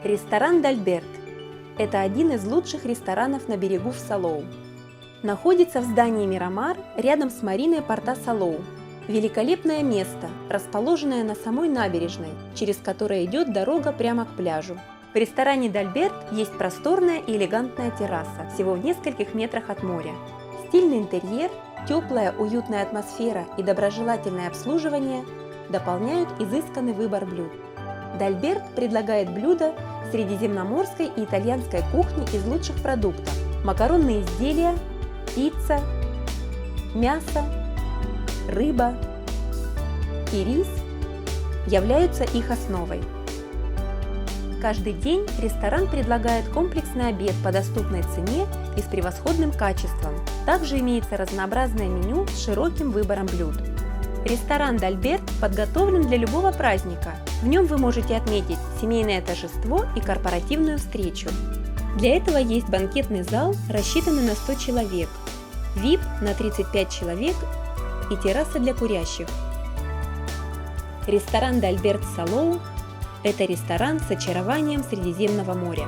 Ресторан Дальберт – это один из лучших ресторанов на берегу в Салоу. Находится в здании Мирамар рядом с мариной порта Салоу. Великолепное место, расположенное на самой набережной, через которое идет дорога прямо к пляжу. В ресторане Дальберт есть просторная и элегантная терраса, всего в нескольких метрах от моря. Стильный интерьер, теплая, уютная атмосфера и доброжелательное обслуживание дополняют изысканный выбор блюд. Дальберт предлагает блюда средиземноморской и итальянской кухни из лучших продуктов: макаронные изделия, пицца, мясо, рыба и рис являются их основой. Каждый день ресторан предлагает комплексный обед по доступной цене и с превосходным качеством. Также имеется разнообразное меню с широким выбором блюд. Ресторан Дальберт подготовлен для любого праздника. В нем вы можете отметить семейное торжество и корпоративную встречу. Для этого есть банкетный зал, рассчитанный на 100 человек, VIP на 35 человек и терраса для курящих. Ресторан Дальберт Салоу – это ресторан с очарованием Средиземного моря.